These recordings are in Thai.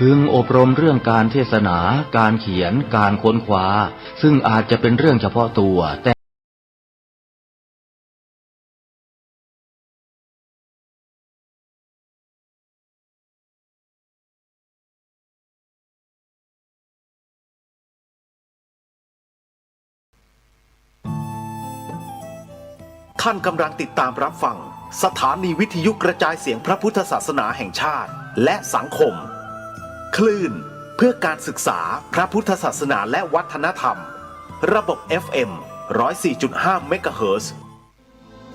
พึงอบรมเรื่องการเทศนา การเขียน การค้นคว้าซึ่งอาจจะเป็นเรื่องเฉพาะตัวแต่ท่านกำลังติดตามรับฟังสถานีวิทยุกระจายเสียงพระพุทธศาสนาแห่งชาติและสังคมคลื่นเพื่อการศึกษาพระพุทธศาสนาและวัฒนธรรมระบบ FM 104.5 เมกะเฮิรตซ์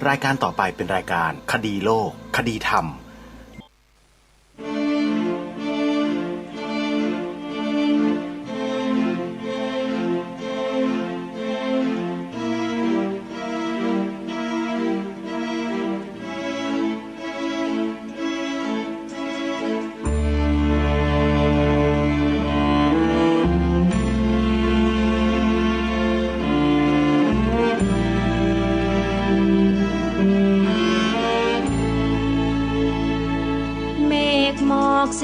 รายการต่อไปเป็นรายการคดีโลกคดีธรรม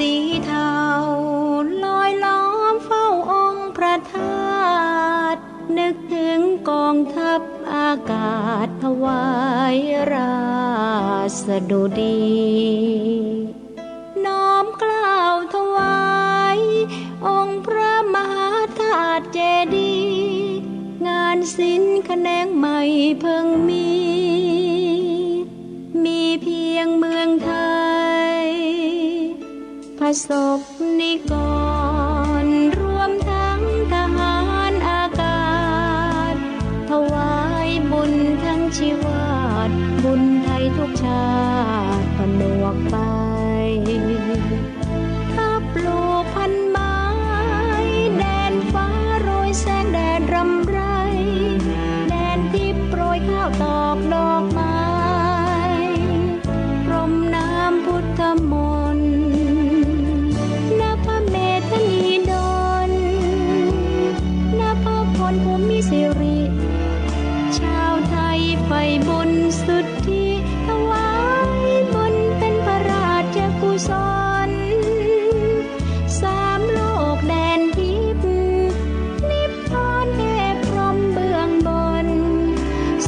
สีเทาลอยล้อมเฝ้าองค์พระธาตุนึกถึงกองทัพอากาศถวายราษฎุดีน้อมเกล้าถวายองค์พระมหาธาตุเจดีย์งานศิลป์แขนงใหม่เพิ่งมีเพียงเมืองไทยประสบนิกรรวมทั้งทหารอากาศถวายบุญทั้งชีวาตบุญไทยทุกชาติผนวกไปถ้าปลูกพันไม้แดนฟ้าโรยแสงแดดรำไรแดนที่โปรยข้าวตอกดอกไม้พรมน้ำพุทธมนต์ภูมิสิริชาวไทยไฟบุญสุทธิถวายบุญเป็นพระราชกุศลสามโลกแดนทิพย์นิพพานแห่พรหมเบื้องบน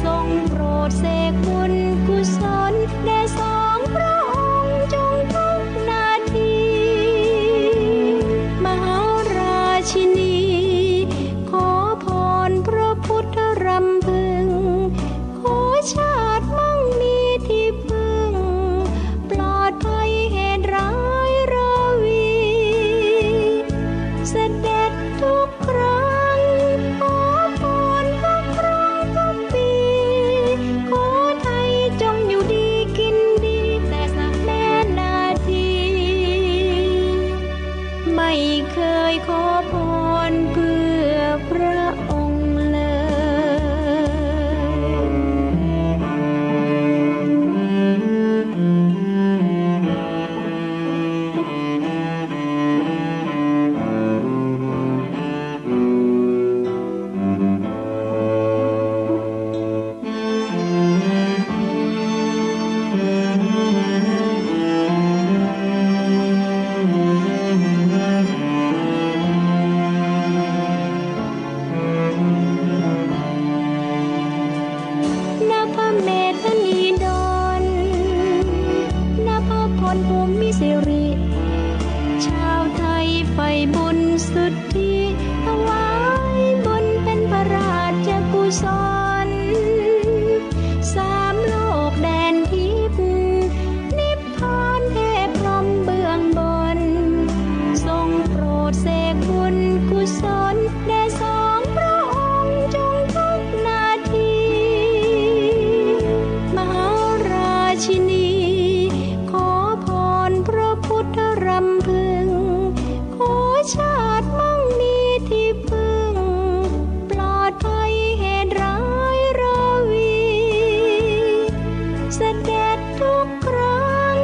ทรงโปรดเสกบุญกุศลแด่สองพระองค์จงทุกนาทีมหาราชินีรำพึงขอชาติมั่งมีที่พึ่งปลอดภัยเหตุร้ายราวีเสด็จทุกครั้งขอพรทุกครั้งทุกปีขอไทยจงอยู่ดีกินดีแต่สักแน่นาทีไม่เคยขอพรเพื่อพระองค์ภูมิสิริชาวไทยไฟบุญสุทธิถวายบุญเป็นพระราชกุศลสามโลกแดนทิพย์นิพพานเทพพรหมเบื้องบนทรงโปรดเสกบุญกุศลแด่สองพระองค์จงทุกนาทีมหาราชินีรำพึงขอชาติมั่งมีที่พึ่งปลอดภัยเหตุร้ายราวีเสด็จทุกครั้ง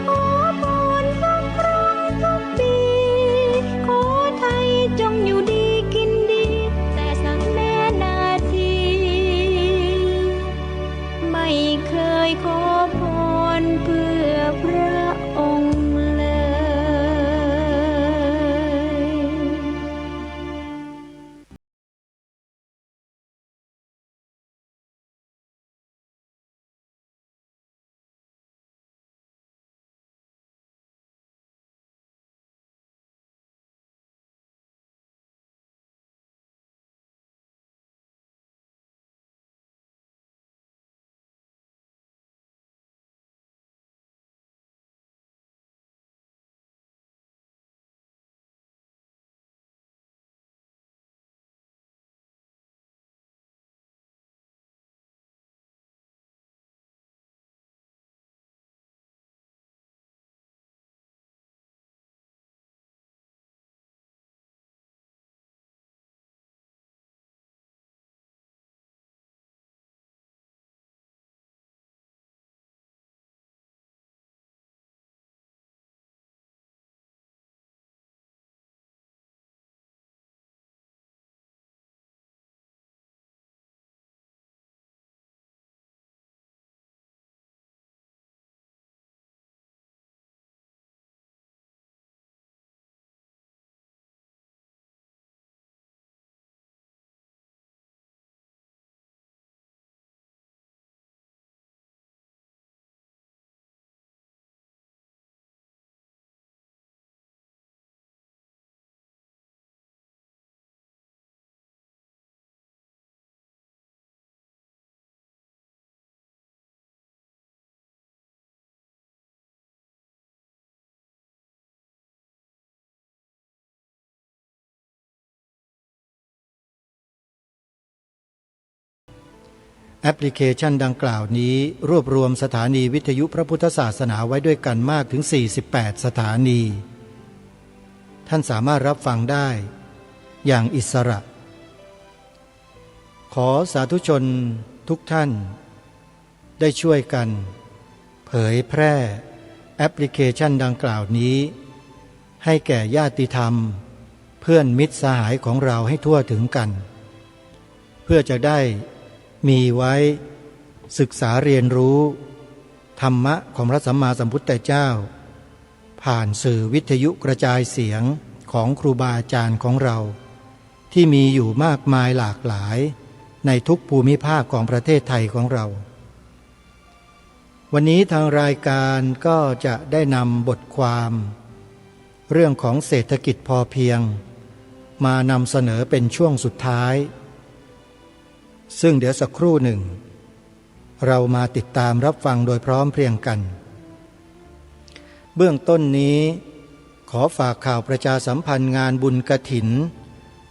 ขอพรทุกครั้งทุกปีขอไทยจงอยู่ดีกินดีแต่สักแน่นาทีไม่เคยขอพรเพื่อพระองค์ แอปพลิเคชันดังกล่าวนี้รวบรวมสถานีวิทยุพระพุทธศาสนาไว้ด้วยกันมากถึง48สถานีท่านสามารถรับฟังได้อย่างอิสระขอสาธุชนทุกท่านได้ช่วยกันเผยแพร่แอปพลิเคชันดังกล่าวนี้ให้แก่ญาติธรรมเพื่อนมิตรสหายของเราให้ทั่วถึงกันเพื่อจะได้มีไว้ศึกษาเรียนรู้ธรรมะของพระสัมมาสัมพุทธเจ้าผ่านสื่อวิทยุกระจายเสียงของครูบาอาจารย์ของเราที่มีอยู่มากมายหลากหลายในทุกภูมิภาคของประเทศไทยของเราวันนี้ทางรายการก็จะได้นำบทความเรื่องของเศรษฐกิจพอเพียงมานำเสนอเป็นช่วงสุดท้ายซึ่งเดี๋ยวสักครู่หนึ่งเรามาติดตามรับฟังโดยพร้อมเพรียงกันเบื้องต้นนี้ขอฝากข่าวประชาสัมพันธ์งานบุญกฐิน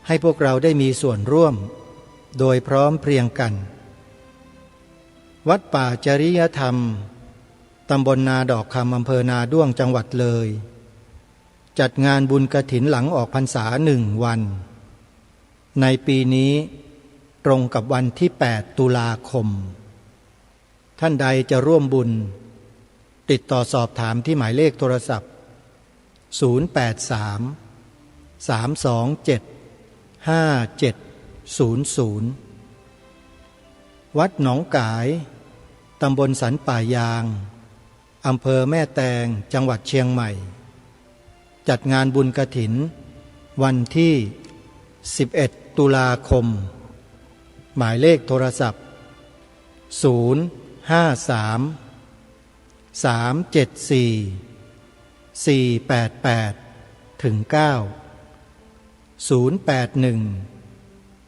ให้พวกเราได้มีส่วนร่วมโดยพร้อมเพรียงกันวัดป่าจริยธรรมตำบลนาดอกคำอำเภอนาด้วงจังหวัดเลยจัดงานบุญกฐินหลังออกพรรษา1 วันในปีนี้ตรงกับวันที่8 ตุลาคมท่านใดจะร่วมบุญติดต่อสอบถามที่หมายเลขโทรศัพท์083 327 5700วัดหนองกายตำบลสันป่ายางอำเภอแม่แตงจังหวัดเชียงใหม่จัดงานบุญกฐินวันที่11 ตุลาคมหมายเลขโทรศัพท์053 374 488ถึง9 081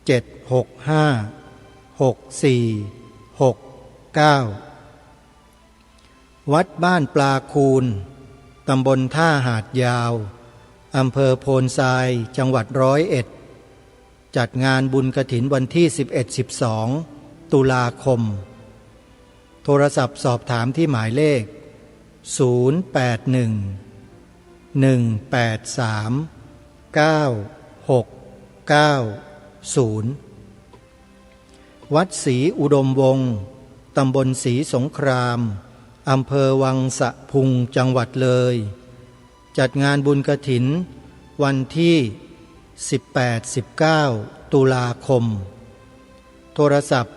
765 6469วัดบ้านปลาคูนตำบลท่าหาดยาวอำเภอโพนทรายจังหวัด101จัดงานบุญกฐินวันที่11-12 ตุลาคมโทรศัพท์สอบถามที่หมายเลข081 183 9690วัดศรีอุดมวงศ์ตำบลศรีสงครามอำเภอวังสะพุงจังหวัดเลยจัดงานบุญกฐินวันที่18-19 ตุลาคมโทรศัพท์089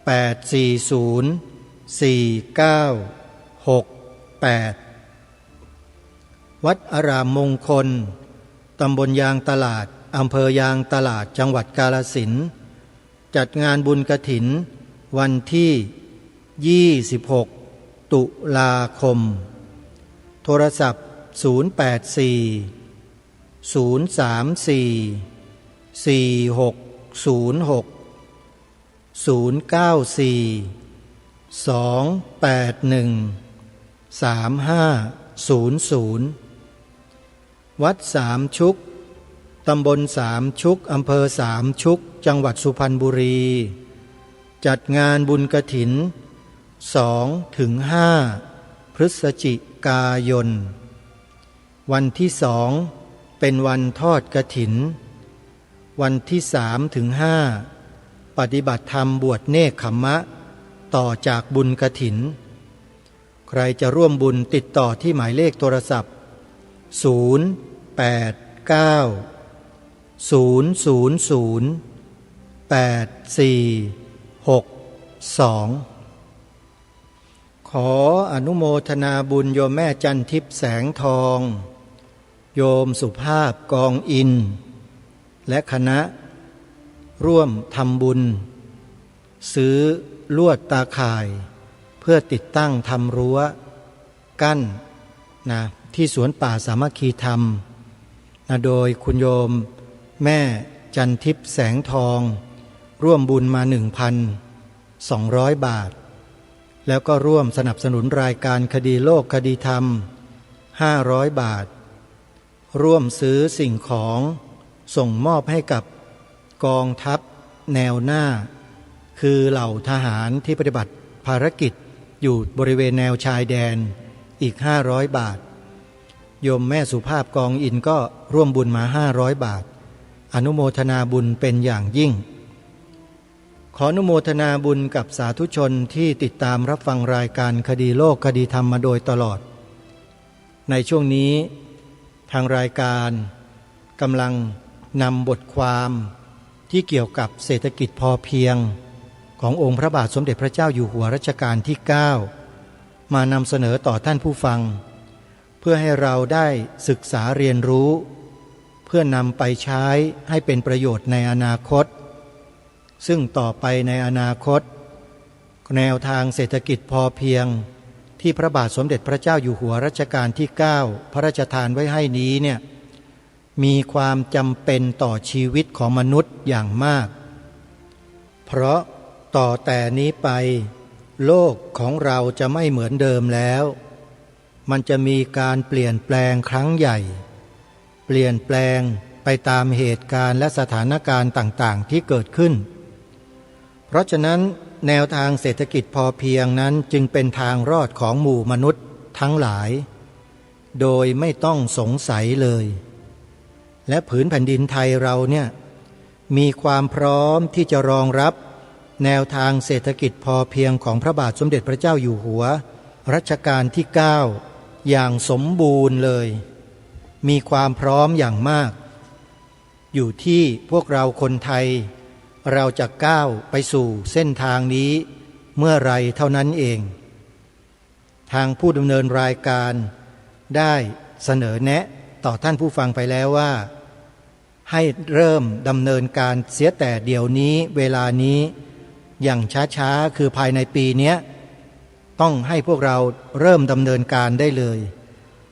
840 4968วัดอารามมงคลตำบลยางตลาดอำเภอยางตลาดจังหวัดกาฬสินธุ์จัดงานบุญกฐินวันที่26 ตุลาคมโทรศัพท์084 034 4606 094 281 3500วัดสามชุกตำบลสามชุกอำเภอสามชุกจังหวัดสุพรรณบุรีจัดงานบุญกฐิน 2-5 พฤศจิกายนวันที่2เป็นวันทอดกฐินวันที่3-5ปฏิบัติธรรมบวชเนกขัมมะต่อจากบุญกฐินใครจะร่วมบุญติดต่อที่หมายเลขโทรศัพท์089-000-8462ขออนุโมทนาบุญโยมแม่จันทิพย์แสงทองโยมสุภาพกองอินและคณะร่วมทำบุญซื้อลวดตาข่ายเพื่อติดตั้งทำรั้วกั้นที่สวนป่าสามัคคีธรรมโดยคุณโยมแม่จันทิพย์แสงทองร่วมบุญมา 1,200 บาทแล้วก็ร่วมสนับสนุนรายการคดีโลกคดีธรรม500 บาทร่วมซื้อสิ่งของส่งมอบให้กับกองทัพ แนวหน้าคือเหล่าทหารที่ปฏิบัติภารกิจอยู่บริเวณแนวชายแดนอีก500 บาทโยมแม่สุภาพกองอินก็ร่วมบุญมา500 บาทอนุโมทนาบุญเป็นอย่างยิ่งขออนุโมทนาบุญกับสาธุชนที่ติดตามรับฟังรายการคดีโลกคดีธรรมมาโดยตลอดในช่วงนี้ทางรายการกำลังนำบทความที่เกี่ยวกับเศรษฐกิจพอเพียงขององค์พระบาทสมเด็จพระเจ้าอยู่หัวรัชกาลที่ 9มานำเสนอต่อท่านผู้ฟังเพื่อให้เราได้ศึกษาเรียนรู้เพื่อนำไปใช้ให้เป็นประโยชน์ในอนาคตซึ่งต่อไปในอนาคตแนวทางเศรษฐกิจพอเพียงที่พระบาทสมเด็จพระเจ้าอยู่หัวรัชกาลที่ 9พระราชทานไว้ให้นี้เนี่ยมีความจำเป็นต่อชีวิตของมนุษย์อย่างมากเพราะต่อแต่นี้ไปโลกของเราจะไม่เหมือนเดิมแล้วมันจะมีการเปลี่ยนแปลงครั้งใหญ่เปลี่ยนแปลงไปตามเหตุการณ์และสถานการณ์ต่างๆที่เกิดขึ้นเพราะฉะนั้นแนวทางเศรษฐกิจพอเพียงนั้นจึงเป็นทางรอดของหมู่มนุษย์ทั้งหลายโดยไม่ต้องสงสัยเลยและผืนแผ่นดินไทยเราเนี่ยมีความพร้อมที่จะรองรับแนวทางเศรษฐกิจพอเพียงของพระบาทสมเด็จพระเจ้าอยู่หัวรัชกาลที่ 9อย่างสมบูรณ์เลยมีความพร้อมอย่างมากอยู่ที่พวกเราคนไทยเราจะก้าวไปสู่เส้นทางนี้เมื่อไรเท่านั้นเองทางผู้ดำเนินรายการได้เสนอแนะต่อท่านผู้ฟังไปแล้วว่าให้เริ่มดำเนินการเสียแต่เดี๋ยวนี้เวลานี้อย่างช้าๆคือภายในปีนี้ต้องให้พวกเราเริ่มดำเนินการได้เลย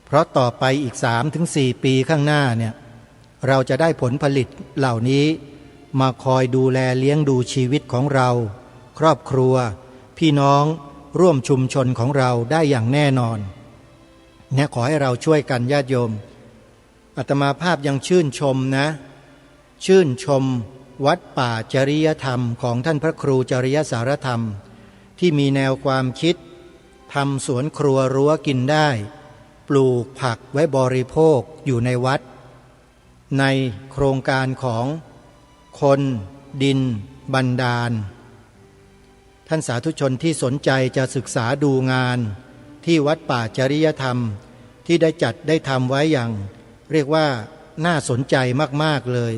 เพราะต่อไปอีก 3-4 ปีข้างหน้าเนี่ยเราจะได้ผลผลิตเหล่านี้มาคอยดูแลเลี้ยงดูชีวิตของเราครอบครัวพี่น้องร่วมชุมชนของเราได้อย่างแน่นอนเนี่ยขอให้เราช่วยกันญาติโยมอาตมาภาพยังชื่นชมนะชื่นชมวัดป่าจริยธรรมของท่านพระครูจริยสารธรรมที่มีแนวความคิดทำสวนครัวรั้วกินได้ปลูกผักไว้บริโภคอยู่ในวัดในโครงการของคนดินบันดาลท่านสาธุชนที่สนใจจะศึกษาดูงานที่วัดป่าจริยธรรมที่ได้จัดได้ทำไว้อย่างเรียกว่าน่าสนใจมากๆเลย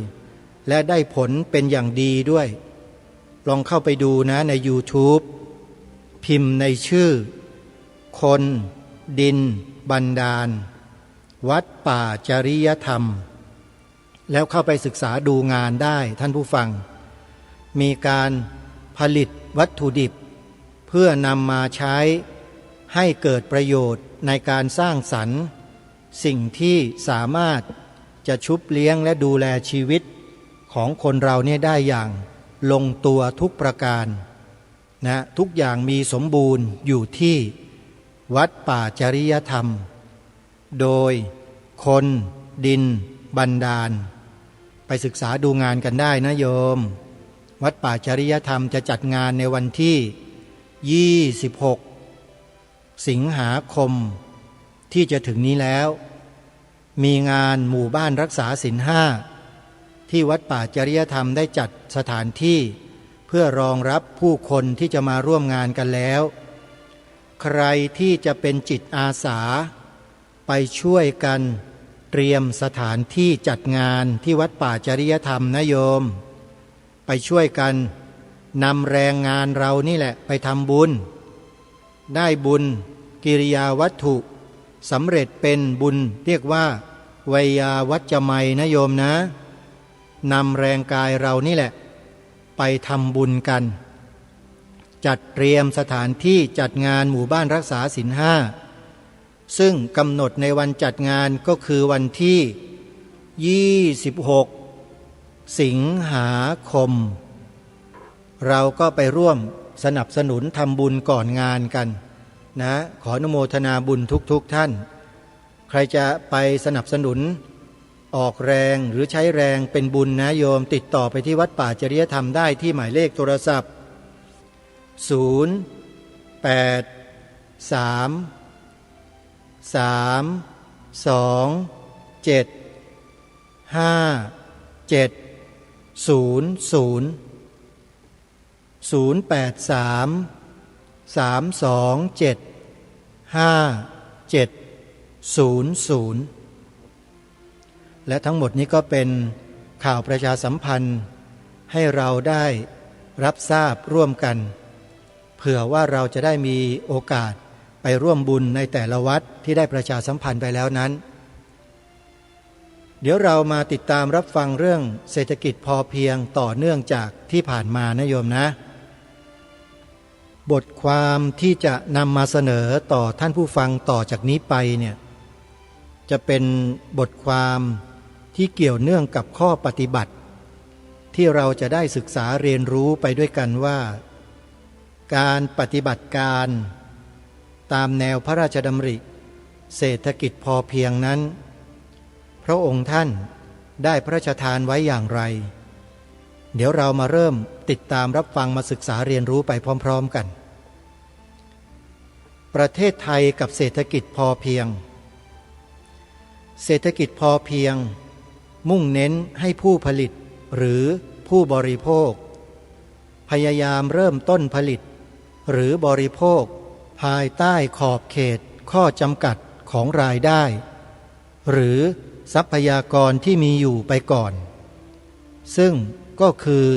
และได้ผลเป็นอย่างดีด้วยลองเข้าไปดูนะใน YouTube พิมพ์ในชื่อคนดินบันดาลวัดป่าจริยธรรมแล้วเข้าไปศึกษาดูงานได้ท่านผู้ฟังมีการผลิตวัตถุดิบเพื่อนำมาใช้ให้เกิดประโยชน์ในการสร้างสรรค์สิ่งที่สามารถจะชุบเลี้ยงและดูแลชีวิตของคนเราเนี่ยได้อย่างลงตัวทุกประการนะทุกอย่างมีสมบูรณ์อยู่ที่วัดป่าจริยธรรมโดยคนดินบันดาลไปศึกษาดูงานกันได้นะโยมวัดป่าจริยธรรมจะจัดงานในวันที่26สิงหาคมที่จะถึงนี้แล้วมีงานหมู่บ้านรักษาศีล 5ที่วัดป่าจริยธรรมได้จัดสถานที่เพื่อรองรับผู้คนที่จะมาร่วมงานกันแล้วใครที่จะเป็นจิตอาสาไปช่วยกันเตรียมสถานที่จัดงานที่วัดป่าจริยธรรมนะโยมไปช่วยกันนำแรงงานเรานี่แหละไปทำบุญได้บุญกิริยาวัตถุสำเร็จเป็นบุญเรียกว่าไวยาวัจจะไมยนะโยมนะนำแรงกายเรานี่แหละไปทำบุญกันจัดเตรียมสถานที่จัดงานหมู่บ้านรักษาศีล 5ซึ่งกำหนดในวันจัดงานก็คือวันที่26สิงหาคมเราก็ไปร่วมสนับสนุนทำบุญก่อนงานกันนะขออนุโมทนาบุญทุกท่านใครจะไปสนับสนุน ออกแรงหรือใช้แรงเป็นบุญนะโยมติดต่อไปที่วัดป่าจริยธรรมได้ที่หมายเลขโทรศัพท์0 8 3 3 2 7 5 7 0 0 0 8 3 3 2 7 5 7 0 0และทั้งหมดนี้ก็เป็นข่าวประชาสัมพันธ์ให้เราได้รับทราบร่วมกันเผื่อว่าเราจะได้มีโอกาสไปร่วมบุญในแต่ละวัดที่ได้ประชาสัมพันธ์ไปแล้วนั้นเดี๋ยวเรามาติดตามรับฟังเรื่องเศรษฐกิจพอเพียงต่อเนื่องจากที่ผ่านมานะโยมนะบทความที่จะนำมาเสนอต่อท่านผู้ฟังต่อจากนี้ไปเนี่ยจะเป็นบทความที่เกี่ยวเนื่องกับข้อปฏิบัติที่เราจะได้ศึกษาเรียนรู้ไปด้วยกันว่าการปฏิบัติการตามแนวพระราชดำริเศรษฐกิจพอเพียงนั้นพระองค์ท่านได้พระราชทานไว้อย่างไรเดี๋ยวเรามาเริ่มติดตามรับฟังมาศึกษาเรียนรู้ไปพร้อมๆกันประเทศไทยกับเศรษฐกิจพอเพียงเศรษฐกิจพอเพียงมุ่งเน้นให้ผู้ผลิตหรือผู้บริโภคพยายามเริ่มต้นผลิตหรือบริโภคภายใต้ขอบเขตข้อจำกัดของรายได้หรือทรัพยากรที่มีอยู่ไปก่อนซึ่งก็คือ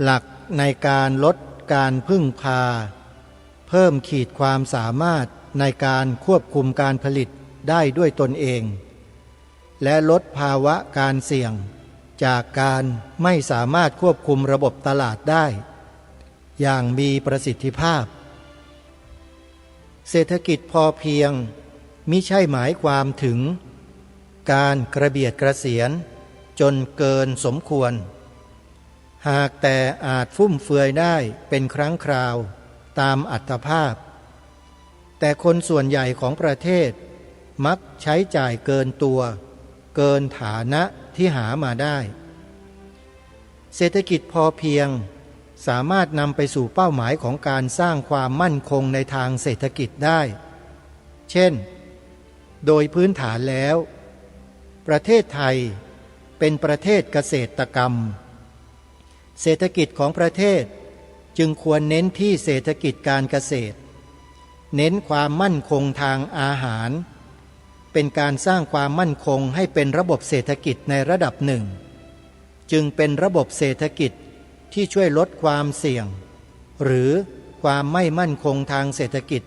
หลักในการลดการพึ่งพาเพิ่มขีดความสามารถในการควบคุมการผลิตได้ด้วยตนเองและลดภาวะการเสี่ยงจากการไม่สามารถควบคุมระบบตลาดได้อย่างมีประสิทธิภาพเศรษฐกิจพอเพียงมิใช่หมายความถึงการกระเบียดกระเสียนจนเกินสมควรหากแต่อาจฟุ่มเฟือยได้เป็นครั้งคราวตามอัตภาพแต่คนส่วนใหญ่ของประเทศมักใช้จ่ายเกินตัวเกินฐานะที่หามาได้เศรษฐกิจพอเพียงสามารถนำไปสู่เป้าหมายของการสร้างความมั่นคงในทางเศรษฐกิจได้เช่นโดยพื้นฐานแล้วประเทศไทยเป็นประเทศเกษตรกรรมเศรษฐกิจของประเทศจึงควรเน้นที่เศรษฐกิจการเกษตรเน้นความมั่นคงทางอาหารเป็นการสร้างความมั่นคงให้เป็นระบบเศรษฐกิจในระดับหนึ่งจึงเป็นระบบเศรษฐกิจที่ช่วยลดความเสี่ยงหรือความไม่มั่นคงทางเศรษฐกิจ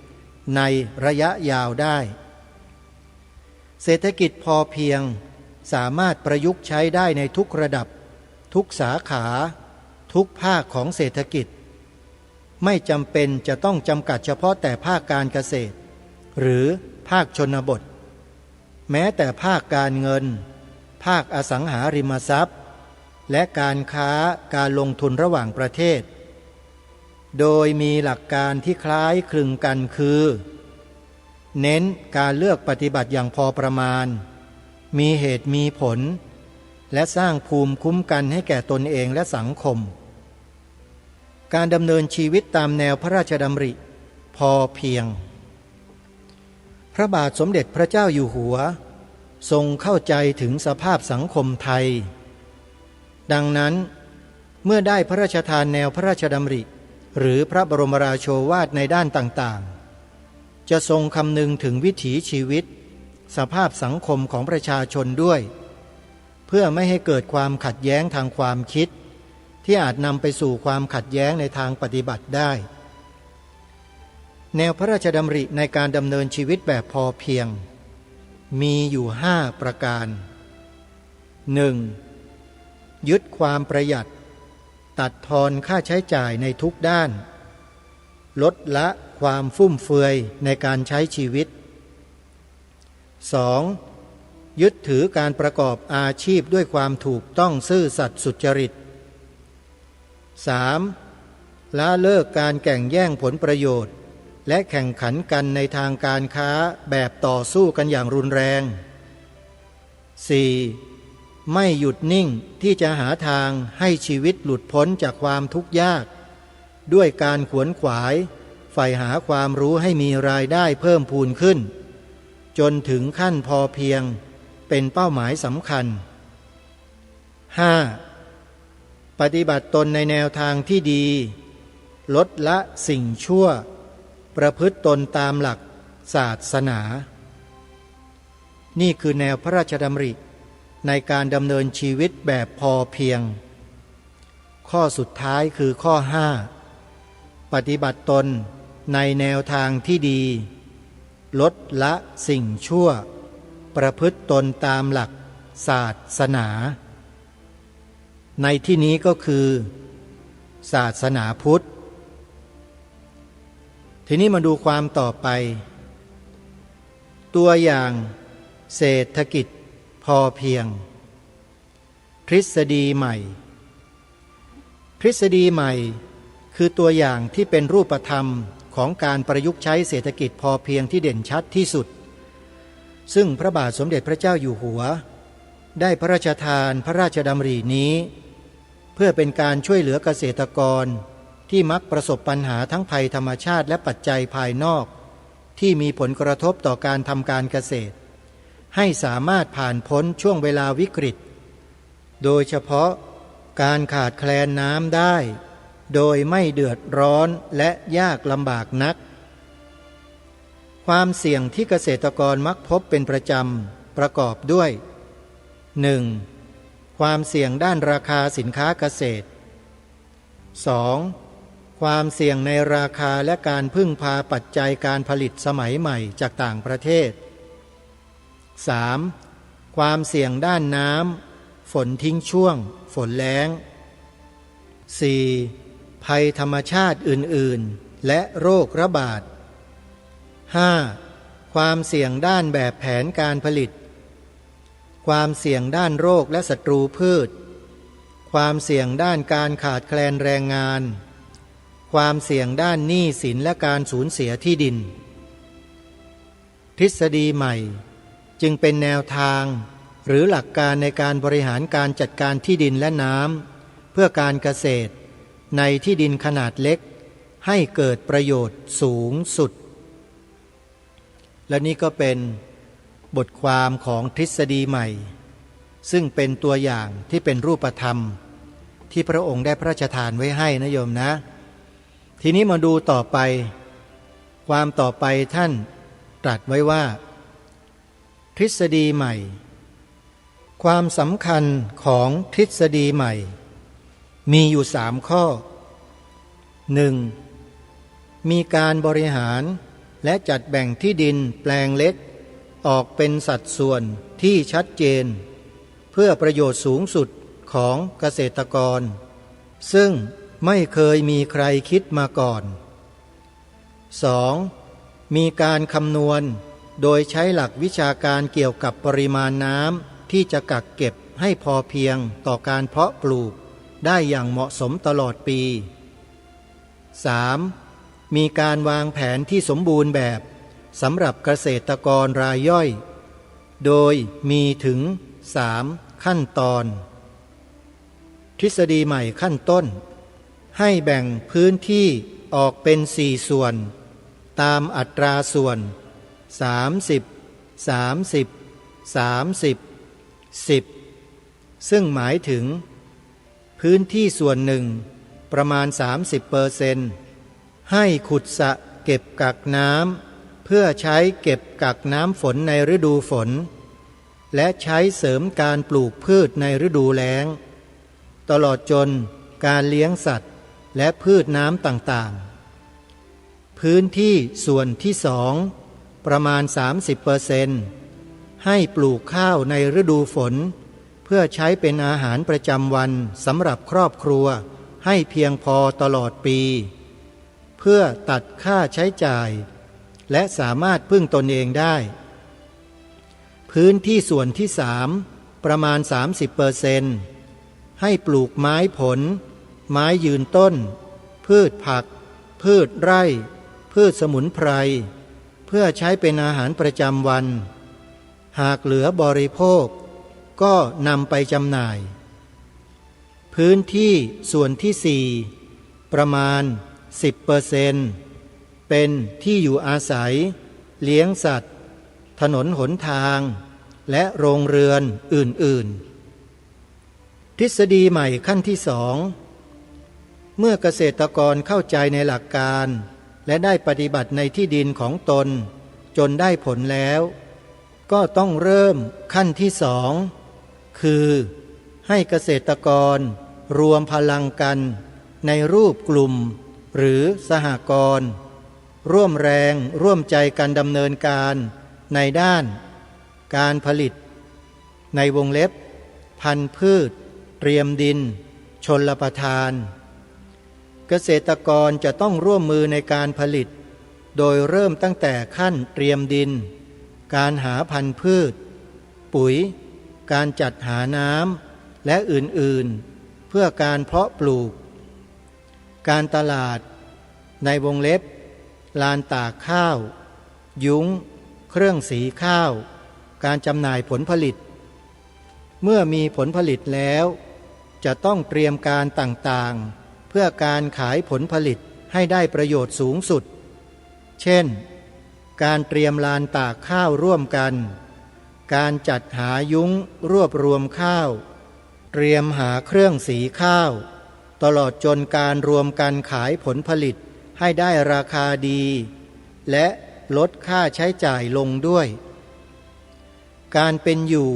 ในระยะยาวได้เศรษฐกิจพอเพียงสามารถประยุกต์ใช้ได้ในทุกระดับทุกสาขาทุกภาคของเศรษฐกิจไม่จำเป็นจะต้องจำกัดเฉพาะแต่ภาคการเกษตรหรือภาคชนบทแม้แต่ภาคการเงินภาคอสังหาริมทรัพย์และการค้าการลงทุนระหว่างประเทศโดยมีหลักการที่คล้ายคลึงกันคือเน้นการเลือกปฏิบัติอย่างพอประมาณมีเหตุมีผลและสร้างภูมิคุ้มกันให้แก่ตนเองและสังคมการดำเนินชีวิตตามแนวพระราชดำริพอเพียงพระบาทสมเด็จพระเจ้าอยู่หัวทรงเข้าใจถึงสภาพสังคมไทยดังนั้นเมื่อได้พระราชทานแนวพระราชดำริหรือพระบรมราโชวาทในด้านต่างๆจะทรงคำนึงถึงวิถีชีวิตสภาพสังคมของประชาชนด้วยเพื่อไม่ให้เกิดความขัดแย้งทางความคิดที่อาจนำไปสู่ความขัดแย้งในทางปฏิบัติได้แนวพระราชดำริในการดำเนินชีวิตแบบพอเพียงมีอยู่5ประการ 1. ยึดความประหยัดตัดทอนค่าใช้จ่ายในทุกด้านลดละความฟุ่มเฟือยในการใช้ชีวิต 2. ยึดถือการประกอบอาชีพด้วยความถูกต้องซื่อสัตย์สุจริต 3. ละเลิกการแข่งแย่งผลประโยชน์และแข่งขันกันในทางการค้าแบบต่อสู้กันอย่างรุนแรง 4. ไม่หยุดนิ่งที่จะหาทางให้ชีวิตหลุดพ้นจากความทุกข์ยากด้วยการขวนขวายใฝ่หาความรู้ให้มีรายได้เพิ่มพูนขึ้นจนถึงขั้นพอเพียงเป็นเป้าหมายสำคัญ 5. ปฏิบัติตนในแนวทางที่ดีลดละสิ่งชั่วประพฤติตนตามหลักศาสนานี่คือแนวพระราชดำริในการดำเนินชีวิตแบบพอเพียงข้อสุดท้ายคือข้อ 5. ปฏิบัติตนในแนวทางที่ดีลดละสิ่งชั่วประพฤติตนตามหลักศาสนาในที่นี้ก็คือศาสนาพุทธทีนี้มาดูความต่อไปตัวอย่างเศรษฐกิจพอเพียงทฤษฎีใหม่ทฤษฎีใหม่คือตัวอย่างที่เป็นรูปธรรมของการประยุกต์ใช้เศรษฐกิจพอเพียงที่เด่นชัดที่สุดซึ่งพระบาทสมเด็จพระเจ้าอยู่หัวได้พระราชทานพระราชดำรินี้เพื่อเป็นการช่วยเหลือเกษตรกรที่มักประสบปัญหาทั้งภัยธรรมชาติและปัจจัยภายนอกที่มีผลกระทบต่อการทำการเกษตรให้สามารถผ่านพ้นช่วงเวลาวิกฤตโดยเฉพาะการขาดแคลนน้ำได้โดยไม่เดือดร้อนและยากลำบากนักความเสี่ยงที่เกษตรกรมักพบเป็นประจำประกอบด้วย 1. ความเสี่ยงด้านราคาสินค้าเกษตร 2. ความเสี่ยงในราคาและการพึ่งพาปัจจัยการผลิตสมัยใหม่จากต่างประเทศ 3. ความเสี่ยงด้านน้ำฝนทิ้งช่วงฝนแล้ง 4. ภัยธรรมชาติอื่นๆและโรคระบาด 5. ความเสี่ยงด้านแบบแผนการผลิตความเสี่ยงด้านโรคและศัตรูพืชความเสี่ยงด้านการขาดแคลนแรงงานความเสี่ยงด้านหนี้สินและการสูญเสียที่ดินทฤษฎีใหม่จึงเป็นแนวทางหรือหลักการในการบริหารการจัดการที่ดินและน้ำเพื่อการเกษตรในที่ดินขนาดเล็กให้เกิดประโยชน์สูงสุดและนี่ก็เป็นบทความของทฤษฎีใหม่ซึ่งเป็นตัวอย่างที่เป็นรูปธรรมที่พระองค์ได้พระราชทานไว้ให้นะโยมนะทีนี้มาดูต่อไปความต่อไปท่านตรัสไว้ว่าทฤษฎีใหม่ความสำคัญของทฤษฎีใหม่มีอยู่3ข้อ 1. มีการบริหารและจัดแบ่งที่ดินแปลงเล็กออกเป็นสัดส่วนที่ชัดเจนเพื่อประโยชน์สูงสุดของเกษตรกรซึ่งไม่เคยมีใครคิดมาก่อน 2. มีการคำนวณโดยใช้หลักวิชาการเกี่ยวกับปริมาณน้ำที่จะกักเก็บให้พอเพียงต่อการเพาะปลูกได้อย่างเหมาะสมตลอดปี 3. มีการวางแผนที่สมบูรณ์แบบสำหรับเกษตรกรรายย่อยโดยมีถึง3 ขั้นตอนทฤษฎีใหม่ขั้นต้นให้แบ่งพื้นที่ออกเป็น4 ส่วนตามอัตราส่วน30 30 30 10ซึ่งหมายถึงพื้นที่ส่วนหนึ่งประมาณ 30% ให้ขุดสระเก็บกักน้ำเพื่อใช้เก็บกักน้ำฝนในฤดูฝนและใช้เสริมการปลูกพืชในฤดูแล้งตลอดจนการเลี้ยงสัตว์และพืชน้ำต่างๆพื้นที่ส่วนที่2ประมาณ 30% ให้ปลูกข้าวในฤดูฝนเพื่อใช้เป็นอาหารประจำวันสำหรับครอบครัวให้เพียงพอตลอดปีเพื่อตัดค่าใช้จ่ายและสามารถพึ่งตนเองได้พื้นที่ส่วนที่3ประมาณ 30% ให้ปลูกไม้ผลไม้ยืนต้นพืชผักพืชไร่พืชสมุนไพรเพื่อใช้เป็นอาหารประจำวันหากเหลือบริโภค ก็นำไปจำหน่าย พื้นที่ส่วนที่ 4ประมาณ 10%เป็นที่อยู่อาศัยเลี้ยงสัตว์ถนนหนทางและโรงเรือนอื่นๆทฤษฎีใหม่ขั้นที่2เมื่อเกษตรกรเข้าใจในหลักการและได้ปฏิบัติในที่ดินของตนจนได้ผลแล้วก็ต้องเริ่มขั้นที่2คือให้เกษตรกรรวมพลังกันในรูปกลุ่มหรือสหกรณ์ร่วมแรงร่วมใจกันดำเนินการในด้านการผลิตในวงเล็บพันธุ์พืชเตรียมดินชลประทานเกษตรกรจะต้องร่วมมือในการผลิตโดยเริ่มตั้งแต่ขั้นเตรียมดินการหาพันธุ์พืชปุ๋ยการจัดหาน้ำและอื่นๆเพื่อการเพาะปลูกการตลาดในวงเล็บลานตากข้าวยุ้งเครื่องสีข้าวการจำหน่ายผลผลิตเมื่อมีผลผลิตแล้วจะต้องเตรียมการต่างๆเพื่อการขายผลผลิตให้ได้ประโยชน์สูงสุดเช่นการเตรียมลานตากข้าวร่วมกันการจัดหายุ้งรวบรวมข้าวเตรียมหาเครื่องสีข้าวตลอดจนการรวมกันขายผลผลิตให้ได้ราคาดีและลดค่าใช้จ่ายลงด้วยการเป็นอยู่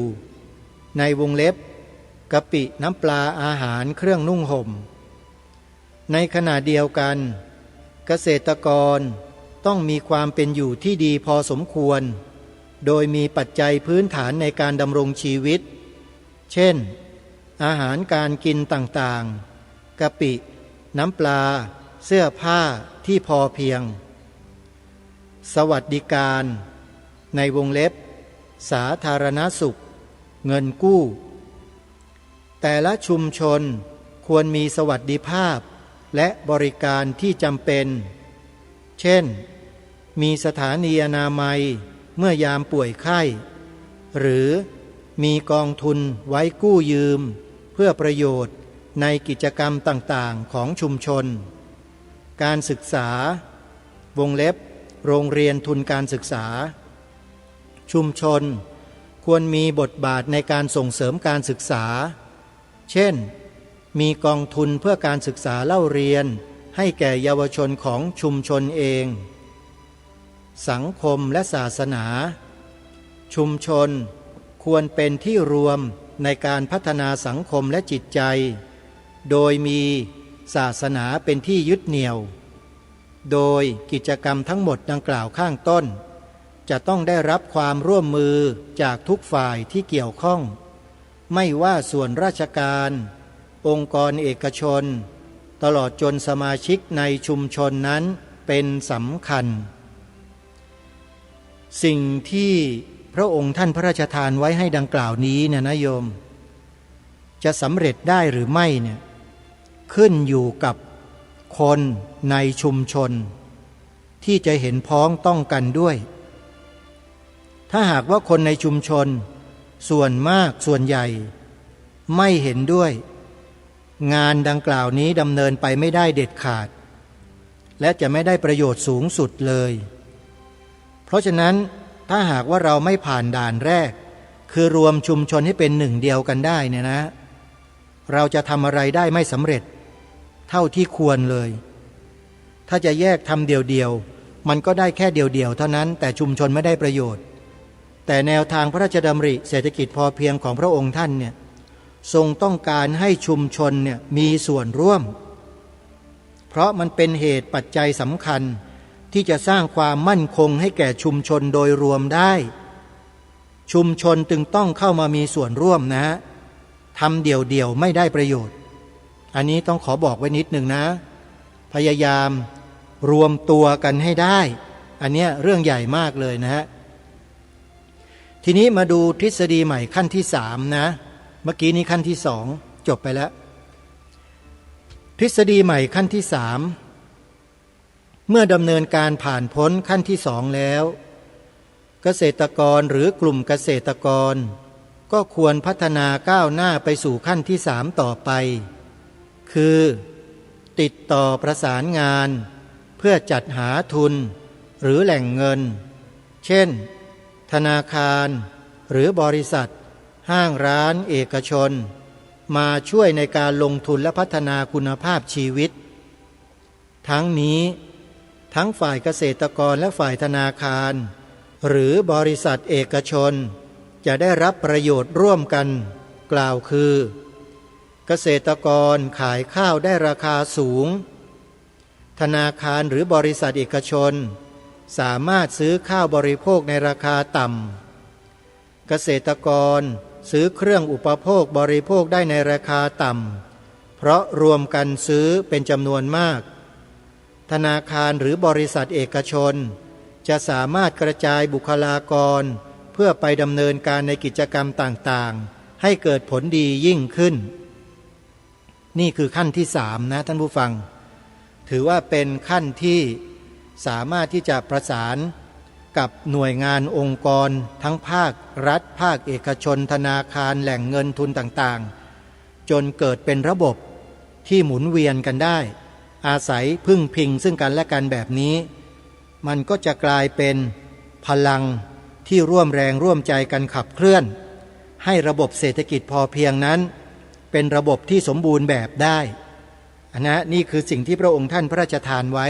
ในวงเล็บกะปิน้ำปลาอาหารเครื่องนุ่งห่มในขณะเดียวกันเกษตรกรต้องมีความเป็นอยู่ที่ดีพอสมควรโดยมีปัจจัยพื้นฐานในการดำรงชีวิตเช่นอาหารการกินต่างๆกะปิน้ำปลาเสื้อผ้าที่พอเพียงสวัสดิการในวงเล็บสาธารณสุขเงินกู้แต่ละชุมชนควรมีสวัสดิภาพและบริการที่จำเป็นเช่นมีสถานีอนามัยเมื่อยามป่วยไข้หรือมีกองทุนไว้กู้ยืมเพื่อประโยชน์ในกิจกรรมต่างๆของชุมชนการศึกษาวงเล็บโรงเรียนทุนการศึกษาชุมชนควรมีบทบาทในการส่งเสริมการศึกษาเช่นมีกองทุนเพื่อการศึกษาเล่าเรียนให้แก่เยาวชนของชุมชนเองสังคมและศาสนาชุมชนควรเป็นที่รวมในการพัฒนาสังคมและจิตใจโดยมีศาสนาเป็นที่ยึดเหนี่ยวโดยกิจกรรมทั้งหมดดังกล่าวข้างต้นจะต้องได้รับความร่วมมือจากทุกฝ่ายที่เกี่ยวข้องไม่ว่าส่วนราชการองค์กรเอกชนตลอดจนสมาชิกในชุมชนนั้นเป็นสำคัญสิ่งที่พระองค์ท่านพระราชทานไว้ให้ดังกล่าวนี้เนี่ยนะโยมจะสำเร็จได้หรือไม่เนี่ยขึ้นอยู่กับคนในชุมชนที่จะเห็นพ้องต้องกันด้วยถ้าหากว่าคนในชุมชนส่วนมากส่วนใหญ่ไม่เห็นด้วยงานดังกล่าวนี้ดำเนินไปไม่ได้เด็ดขาดและจะไม่ได้ประโยชน์สูงสุดเลยเพราะฉะนั้นถ้าหากว่าเราไม่ผ่านด่านแรกคือรวมชุมชนให้เป็นหนึ่งเดียวกันได้เนี่ยนะเราจะทำอะไรได้ไม่สำเร็จเท่าที่ควรเลยถ้าจะแยกทำเดี่ยวๆมันก็ได้แค่เดี่ยวๆเท่านั้นแต่ชุมชนไม่ได้ประโยชน์แต่แนวทางพระราชดำริเศรษฐกิจพอเพียงของพระองค์ท่านเนี่ยทรงต้องการให้ชุมชนเนี่ยมีส่วนร่วมเพราะมันเป็นเหตุปัจจัยสำคัญที่จะสร้างความมั่นคงให้แก่ชุมชนโดยรวมได้ชุมชนจึงต้องเข้ามามีส่วนร่วมนะทำเดี่ยวๆไม่ได้ประโยชน์อันนี้ต้องขอบอกไว้นิดหนึ่งนะพยายามรวมตัวกันให้ได้อันเนี้ยเรื่องใหญ่มากเลยนะฮะทีนี้มาดูทฤษฎีใหม่ขั้นที่3นะเมื่อกี้นี้ขั้นที่2จบไปแล้วทฤษฎีใหม่ขั้นที่3เมื่อดำเนินการผ่านพ้นขั้นที่2แล้วเกษตรกรหรือกลุ่มเกษตรกร ก็ควรพัฒนาก้าวหน้าไปสู่ขั้นที่3ต่อไปคือติดต่อประสานงานเพื่อจัดหาทุนหรือแหล่งเงินเช่นธนาคารหรือบริษัทห้างร้านเอกชนมาช่วยในการลงทุนและพัฒนาคุณภาพชีวิตทั้งนี้ทั้งฝ่ายเกษตรกรและฝ่ายธนาคารหรือบริษัทเอกชนจะได้รับประโยชน์ร่วมกันกล่าวคือเกษตรกรขายข้าวได้ราคาสูงธนาคารหรือบริษัทเอกชนสามารถซื้อข้าวบริโภคในราคาต่ำเกษตรกรซื้อเครื่องอุปโภคบริโภคได้ในราคาต่ำเพราะรวมกันซื้อเป็นจำนวนมากธนาคารหรือบริษัทเอกชนจะสามารถกระจายบุคลากรเพื่อไปดำเนินการในกิจกรรมต่างๆให้เกิดผลดียิ่งขึ้นนี่คือขั้นที่3นะท่านผู้ฟังถือว่าเป็นขั้นที่สามารถที่จะประสานกับหน่วยงานองค์กรทั้งภาครัฐภาคเอกชนธนาคารแหล่งเงินทุนต่างๆจนเกิดเป็นระบบที่หมุนเวียนกันได้อาศัยพึ่งพิงซึ่งกันและกันแบบนี้มันก็จะกลายเป็นพลังที่ร่วมแรงร่วมใจกันขับเคลื่อนให้ระบบเศรษฐกิจพอเพียงนั้นเป็นระบบที่สมบูรณ์แบบได้นี่คือสิ่งที่พระองค์ท่านพระราชทานไว้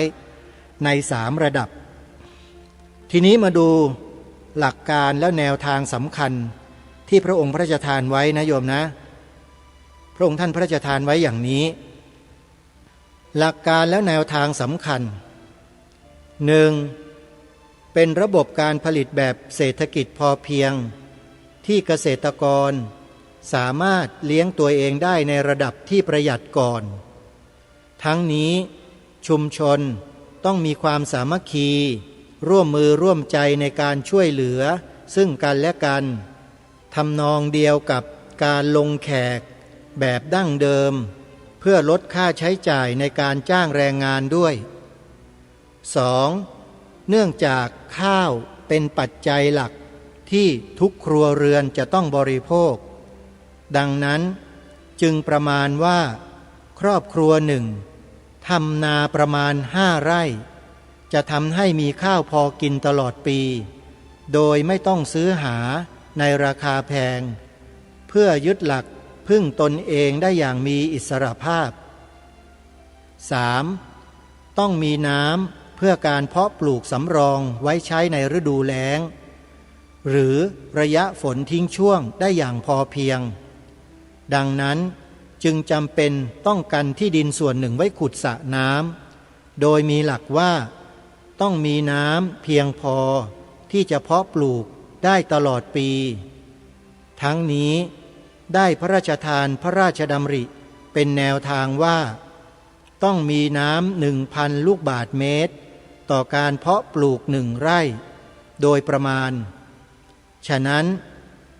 ใน3ระดับทีนี้มาดูหลักการและแนวทางสำคัญที่พระองค์พระราชทานไว้นะโยมนะพระองค์ท่านพระราชทานไว้อย่างนี้หลักการและแนวทางสำคัญ 1. เป็นระบบการผลิตแบบเศรษฐกิจพอเพียงที่เกษตรกรสามารถเลี้ยงตัวเองได้ในระดับที่ประหยัดก่อนทั้งนี้ชุมชนต้องมีความสามัคคีร่วมมือร่วมใจในการช่วยเหลือซึ่งกันและกันทำนองเดียวกับการลงแขกแบบดั้งเดิมเพื่อลดค่าใช้จ่ายในการจ้างแรงงานด้วย 2. เนื่องจากข้าวเป็นปัจจัยหลักที่ทุกครัวเรือนจะต้องบริโภคดังนั้นจึงประมาณว่าครอบครัวหนึ่งทำนาประมาณ5 ไร่จะทำให้มีข้าวพอกินตลอดปีโดยไม่ต้องซื้อหาในราคาแพงเพื่อยึดหลักพึ่งตนเองได้อย่างมีอิสรภาพ 3. ต้องมีน้ำเพื่อการเพาะปลูกสำรองไว้ใช้ในฤดูแล้งหรือระยะฝนทิ้งช่วงได้อย่างพอเพียงดังนั้นจึงจำเป็นต้องกันที่ดินส่วนหนึ่งไว้ขุดสระน้ำโดยมีหลักว่าต้องมีน้ำเพียงพอที่จะเพาะปลูกได้ตลอดปีทั้งนี้ได้พระราชทานพระราชดำริเป็นแนวทางว่าต้องมีน้ำ 1,000 ลูกบาศก์เมตรต่อการเพาะปลูก1 ไร่โดยประมาณฉะนั้น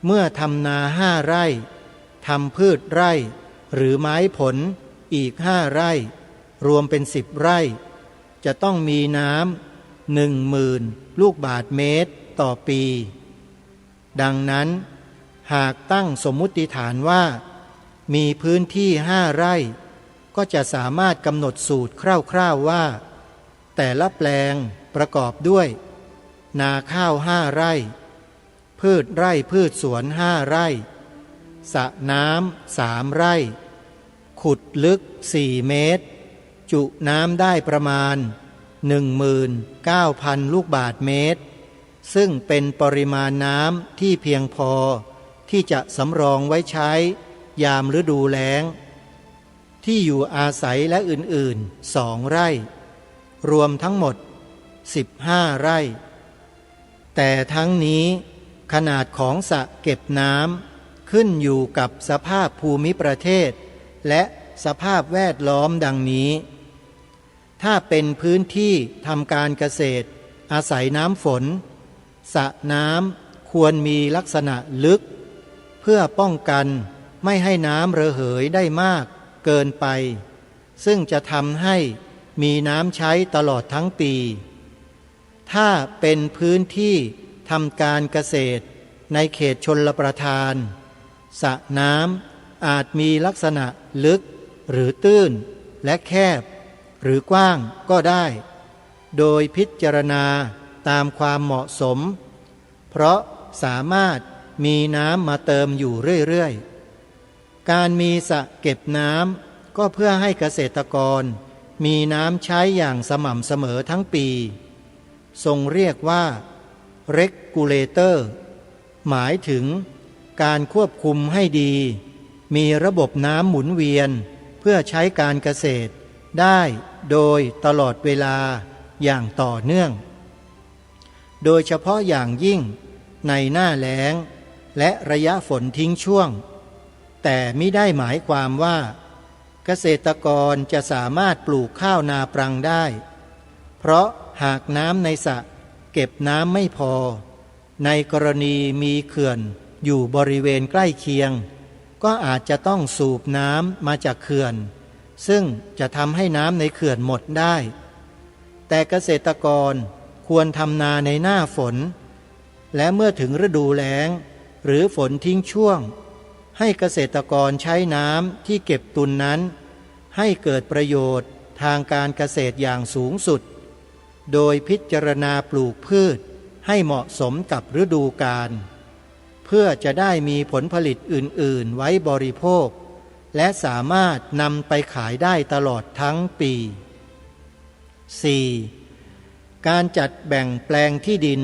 เมื่อทำนา5 ไร่ทำพืชไร่หรือไม้ผลอีก5 ไร่รวมเป็น10 ไร่จะต้องมีน้ำ 10,000 ลูกบาศก์เมตรต่อปีดังนั้นหากตั้งสมมุติฐานว่ามีพื้นที่5 ไร่ก็จะสามารถกำหนดสูตรคร่าวๆว่าแต่ละแปลงประกอบด้วยนาข้าว5 ไร่พืชไร่พืชสวน5 ไร่สระน้ำ3 ไร่ขุดลึก4 เมตรจุน้ำได้ประมาณ 19,000 ลูกบาศก์เมตรซึ่งเป็นปริมาณน้ำที่เพียงพอที่จะสำรองไว้ใช้ยามฤดูแล้งที่อยู่อาศัยและอื่นๆ2 ไร่รวมทั้งหมด15 ไร่แต่ทั้งนี้ขนาดของสระเก็บน้ำขึ้นอยู่กับสภาพภูมิประเทศและสภาพแวดล้อมดังนี้ถ้าเป็นพื้นที่ทำการเกษตรอาศัยน้ำฝนสระน้ำควรมีลักษณะลึกเพื่อป้องกันไม่ให้น้ำระเหยได้มากเกินไปซึ่งจะทำให้มีน้ำใช้ตลอดทั้งปีถ้าเป็นพื้นที่ทำการเกษตรในเขตชลประทาน สระน้ำอาจมีลักษณะลึกหรือตื้นและแคบหรือกว้างก็ได้โดยพิจารณาตามความเหมาะสมเพราะสามารถมีน้ำมาเติมอยู่เรื่อยๆการมีสระเก็บน้ำก็เพื่อให้เกษตรกรมีน้ำใช้อย่างสม่ำเสมอทั้งปีทรงเรียกว่า regulator หมายถึงการควบคุมให้ดีมีระบบน้ำหมุนเวียนเพื่อใช้การเกษตรได้โดยตลอดเวลาอย่างต่อเนื่องโดยเฉพาะอย่างยิ่งในหน้าแล้งและระยะฝนทิ้งช่วงแต่มิได้หมายความว่าเกษตรกรจะสามารถปลูกข้าวนาปรังได้เพราะหากน้ำในสระเก็บน้ำไม่พอในกรณีมีเขื่อนอยู่บริเวณใกล้เคียงก็อาจจะต้องสูบน้ำมาจากเขื่อนซึ่งจะทำให้น้ำในเขื่อนหมดได้แต่เกษตรกรควรทำนาในหน้าฝนและเมื่อถึงฤดูแล้งหรือฝนทิ้งช่วงให้เกษตรกรใช้น้ำที่เก็บตุนนั้นให้เกิดประโยชน์ทางการเกษตรอย่างสูงสุดโดยพิจารณาปลูกพืชให้เหมาะสมกับฤดูกาลเพื่อจะได้มีผลผลิตอื่นๆไว้บริโภคและสามารถนำไปขายได้ตลอดทั้งปี 4. การจัดแบ่งแปลงที่ดิน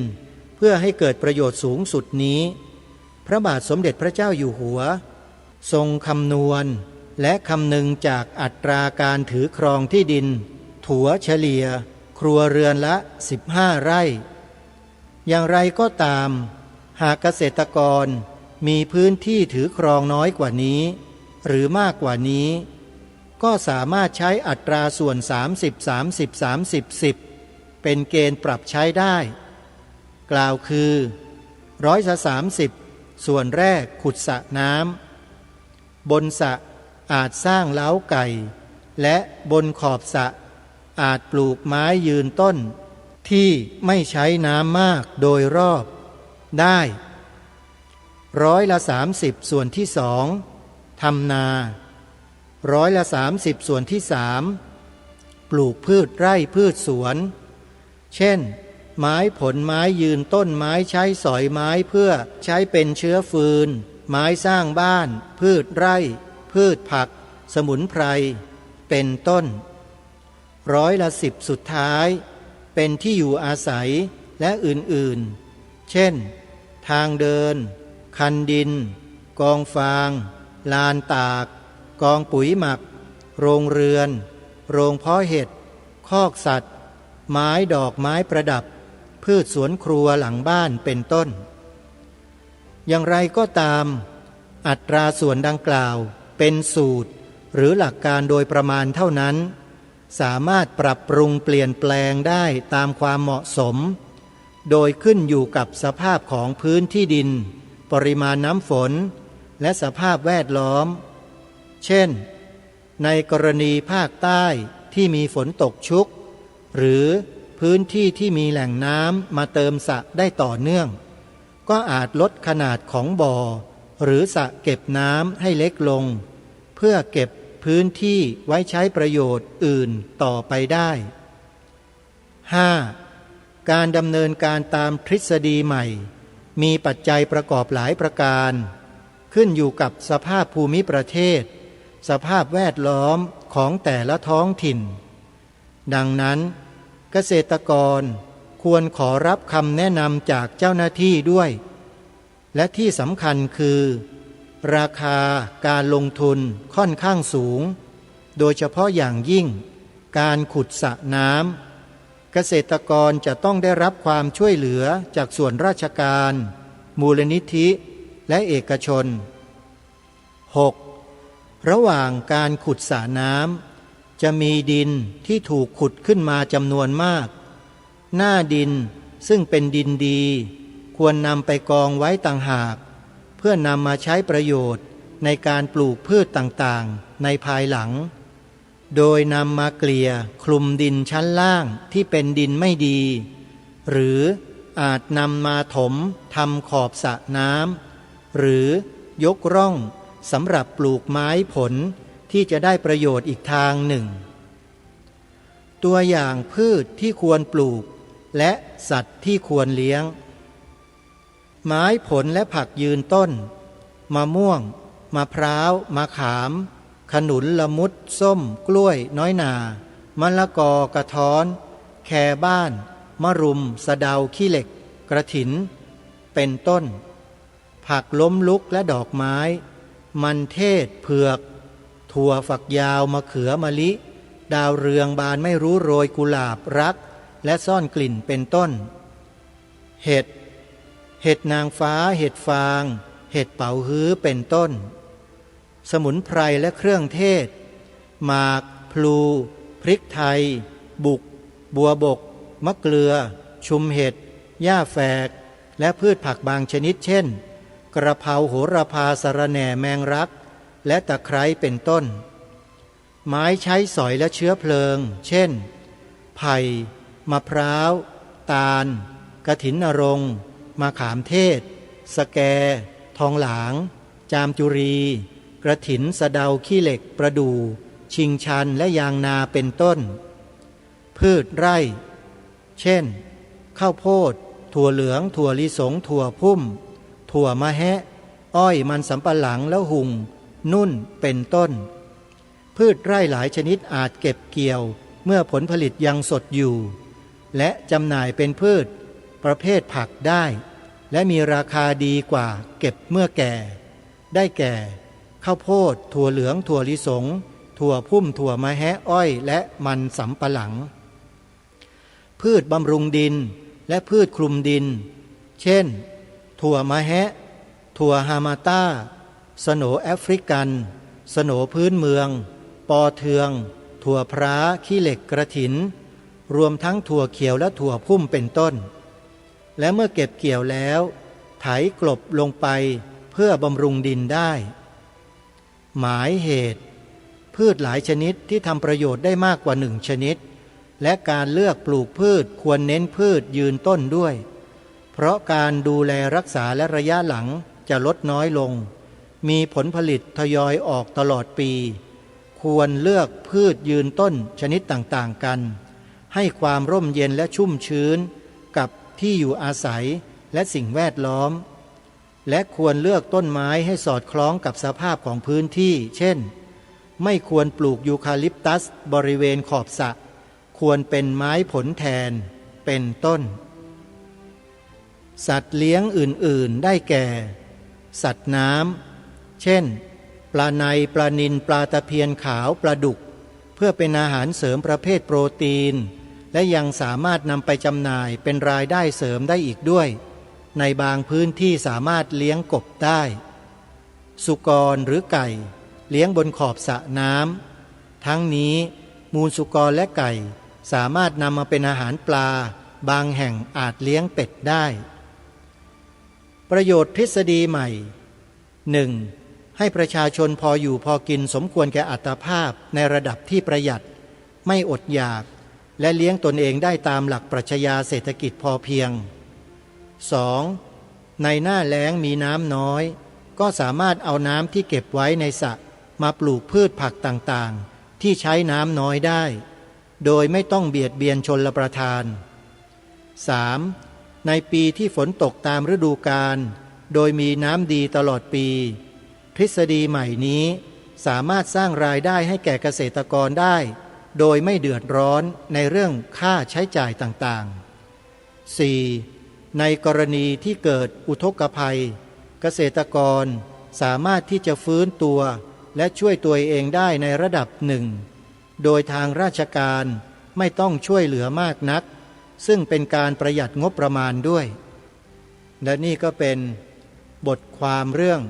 เพื่อให้เกิดประโยชน์สูงสุดนี้พระบาทสมเด็จพระเจ้าอยู่หัวทรงคำนวณและคำนึงจากอัตราการถือครองที่ดินถัวเฉลี่ยครัวเรือนละ15 ไร่อย่างไรก็ตามหากเกษตรกรมีพื้นที่ถือครองน้อยกว่านี้หรือมากกว่านี้ก็สามารถใช้อัตราส่วน30-30-30-10เป็นเกณฑ์ปรับใช้ได้กล่าวคือ30ส่วนแรกขุดสระน้ำบนสระอาจสร้างเล้าไก่และบนขอบสระอาจปลูกไม้ยืนต้นที่ไม่ใช้น้ำมากโดยรอบได้30ส่วนที่2ทำนา30ส่วนที่3ปลูกพืชไร่พืชสวนเช่นไม้ผลไม้ยืนต้นไม้ใช้สอยไม้เพื่อใช้เป็นเชื้อฟืนไม้สร้างบ้านพืชไร่พืชผักสมุนไพรเป็นต้น10สุดท้ายเป็นที่อยู่อาศัยและอื่นๆเช่นทางเดินคันดินกองฟางลานตากกองปุ๋ยหมักโรงเรือนโรงเพาะเห็ดคอกสัตว์ไม้ดอกไม้ประดับพืชสวนครัวหลังบ้านเป็นต้นอย่างไรก็ตามอัตราส่วนดังกล่าวเป็นสูตรหรือหลักการโดยประมาณเท่านั้นสามารถปรับปรุงเปลี่ยนแปลงได้ตามความเหมาะสมโดยขึ้นอยู่กับสภาพของพื้นที่ดินปริมาณน้ำฝนและสภาพแวดล้อมเช่นในกรณีภาคใต้ที่มีฝนตกชุกหรือพื้นที่ที่มีแหล่งน้ำมาเติมสระได้ต่อเนื่องก็อาจลดขนาดของบ่อหรือสระเก็บน้ำให้เล็กลงเพื่อเก็บพื้นที่ไว้ใช้ประโยชน์อื่นต่อไปได้ 5. การดำเนินการตามทฤษฎีใหม่มีปัจจัยประกอบหลายประการขึ้นอยู่กับสภาพภูมิประเทศสภาพแวดล้อมของแต่ละท้องถิ่นดังนั้นเกษตรกรควรขอรับคำแนะนำจากเจ้าหน้าที่ด้วยและที่สำคัญคือราคาการลงทุนค่อนข้างสูงโดยเฉพาะอย่างยิ่งการขุดสระน้ำเกษตรกรจะต้องได้รับความช่วยเหลือจากส่วนราชการมูลนิธิและเอกชน 6. ระหว่างการขุดสระน้ำจะมีดินที่ถูกขุดขึ้นมาจำนวนมากหน้าดินซึ่งเป็นดินดีควรนำไปกองไว้ต่างหากเพื่อนำมาใช้ประโยชน์ในการปลูกพืชต่างๆในภายหลังโดยนำมาเกลี่ยคลุมดินชั้นล่างที่เป็นดินไม่ดีหรืออาจนำมาถมทำขอบสระน้ำหรือ ยกร่องสำหรับปลูกไม้ผลที่จะได้ประโยชน์อีกทางหนึ่งตัวอย่างพืชที่ควรปลูกและสัตว์ที่ควรเลี้ยงไม้ผลและผักยืนต้นมะม่วงมะพร้าวมะขามขนุนละมุดส้มกล้วยน้อยนามะละกอกระท้อนแคบ้านมะรุมสะเดาขี้เหล็กกระถินเป็นต้นผักล้มลุกและดอกไม้มันเทศเผือกถั่วฝักยาวมะเขือมะลิดาวเรืองบานไม่รู้โรยกุหลาบรักและซ่อนกลิ่นเป็นต้นเห็ดนางฟ้าเห็ดฟางเห็ดเป๋าฮื้อเป็นต้นสมุนไพรและเครื่องเทศหมากพลูพริกไทยบุกบัวบกมะเกลือชุมเห็ดหญ้าแฝกและพืชผักบางชนิดเช่นกระเพราโหระพาสะระแหน่แมงรักและตะไคร้เป็นต้นไม้ใช้สอยและเชื้อเพลิงเช่นไผ่มะพร้าวตาลกฐินนรงค์มะขามเทศสะแกทองหลางจามจุรีกระถินสะเดาขี้เหล็กประดู่ชิงชันและยางนาเป็นต้นพืชไร่เช่นข้าวโพดถั่วเหลืองถั่วลิสงถั่วพุ่มถั่วมะแฮะอ้อยมันสำปะหลังแล้วหุงนุ่นเป็นต้นพืชไร่หลายชนิดอาจเก็บเกี่ยวเมื่อผลผลิตยังสดอยู่และจำหน่ายเป็นพืชประเภทผักได้และมีราคาดีกว่าเก็บเมื่อแก่ได้แก่ข้าวโพดถั่วเหลืองถั่วลิสงถั่วพุ่มถั่วมะแฮะอ้อยและมันสำปะหลังพืชบำรุงดินและพืชคลุมดินเช่นถั่วมะแฮะถั่วฮามาต้าสโหนแอฟริกันสโหนพื้นเมืองปอเทืองถั่วพร้าขี้เหล็กกระถินรวมทั้งถั่วเขียวและถั่วพุ่มเป็นต้นและเมื่อเก็บเกี่ยวแล้วไถกลบลงไปเพื่อบำรุงดินได้หมายเหตุพืชหลายชนิดที่ทำประโยชน์ได้มากกว่าหนึ่งชนิดและการเลือกปลูกพืชควรเน้นพืชยืนต้นด้วยเพราะการดูแลรักษาและระยะหลังจะลดน้อยลงมีผลผลิตทยอยออกตลอดปีควรเลือกพืชยืนต้นชนิดต่างๆกันให้ความร่มเย็นและชุ่มชื้นกับที่อยู่อาศัยและสิ่งแวดล้อมและควรเลือกต้นไม้ให้สอดคล้องกับสภาพของพื้นที่เช่นไม่ควรปลูกยูคาลิปตัสบริเวณขอบสระควรเป็นไม้ผลแทนเป็นต้นสัตว์เลี้ยงอื่นๆได้แก่สัตว์น้ำเช่นปลาในปลานิลปลาตะเพียนขาวปลาดุกเพื่อเป็นอาหารเสริมประเภทโปรตีนและยังสามารถนำไปจำหน่ายเป็นรายได้เสริมได้อีกด้วยในบางพื้นที่สามารถเลี้ยงกบได้สุกรหรือไก่เลี้ยงบนขอบสระน้ำทั้งนี้มูลสุกรและไก่สามารถนำมาเป็นอาหารปลาบางแห่งอาจเลี้ยงเป็ดได้ประโยชน์ทฤษฎีใหม่ 1. ให้ประชาชนพออยู่พอกินสมควรแก่อัตภาพในระดับที่ประหยัดไม่อดอยากและเลี้ยงตนเองได้ตามหลักปรัชญาเศรษฐกิจพอเพียง 2. ในหน้าแล้งมีน้ำน้อยก็สามารถเอาน้ำที่เก็บไว้ในสระมาปลูกพืชผักต่างๆที่ใช้น้ำน้อยได้โดยไม่ต้องเบียดเบียนชลประทาน 3. ในปีที่ฝนตกตามฤดูกาลโดยมีน้ำดีตลอดปีทฤษฎีใหม่นี้สามารถสร้างรายได้ให้แก่เกษตรกรได้โดยไม่เดือดร้อนในเรื่องค่าใช้จ่ายต่างๆ 4. ในกรณีที่เกิดอุทกภัยเกษตรกรสามารถที่จะฟื้นตัวและช่วยตัวเองได้ในระดับหนึ่งโดยทางราชการไม่ต้องช่วยเหลือมากนักซึ่งเป็นการประหยัดงบประมาณด้วยและนี่ก็เป็นบทความเรื่อง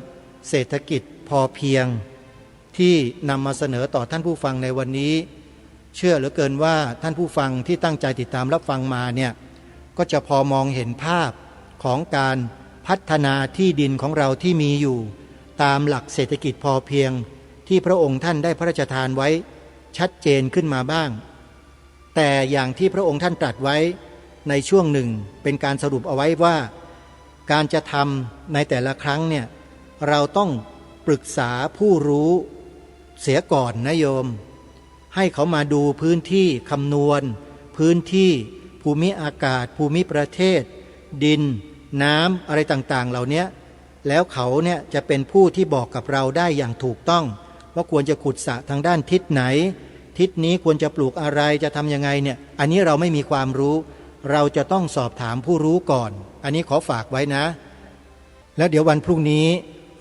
เศรษฐกิจพอเพียงที่นำมาเสนอต่อท่านผู้ฟังในวันนี้เชื่อเหลือเกินว่าท่านผู้ฟังที่ตั้งใจติดตามรับฟังมาเนี่ยก็จะพอมองเห็นภาพของการพัฒนาที่ดินของเราที่มีอยู่ตามหลักเศรษฐกิจพอเพียงที่พระองค์ท่านได้พระราชทานไว้ชัดเจนขึ้นมาบ้างแต่อย่างที่พระองค์ท่านตรัสไว้ในช่วงหนึ่งเป็นการสรุปเอาไว้ว่าการจะทำในแต่ละครั้งเนี่ย เราต้องปรึกษาผู้รู้เสียก่อนนะโยมให้เขามาดูพื้นที่คำนวณพื้นที่ภูมิอากาศภูมิประเทศดินน้ำอะไรต่างๆเหล่านี้แล้วเขาเนี่ยจะเป็นผู้ที่บอกกับเราได้อย่างถูกต้องว่าควรจะขุดสระทางด้านทิศไหนทิศนี้ควรจะปลูกอะไรจะทำยังไงเนี่ยอันนี้เราไม่มีความรู้เราจะต้องสอบถามผู้รู้ก่อนอันนี้ขอฝากไว้นะแล้วเดี๋ยววันพรุ่งนี้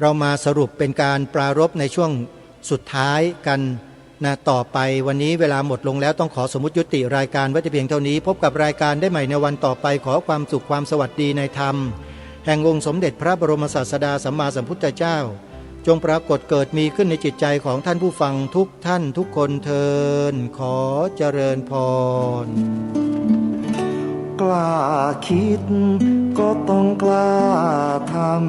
เรามาสรุปเป็นการปรารภในช่วงสุดท้ายกันนะต่อไปวันนี้เวลาหมดลงแล้วต้องขอสมมุติยุติรายการไว้แต่เพียงเท่านี้พบกับรายการได้ใหม่ในวันต่อไปขอความสุขความสวัสดีในธรรมแห่งองค์สมเด็จพระบรมศาสดาสัมมาสัมพุทธเจ้าจงปรากฏเกิดมีขึ้นในจิตใจของท่านผู้ฟังทุกท่านทุกคนเทินขอเจริญพรกล้าคิดก็ต้องกล้าทำ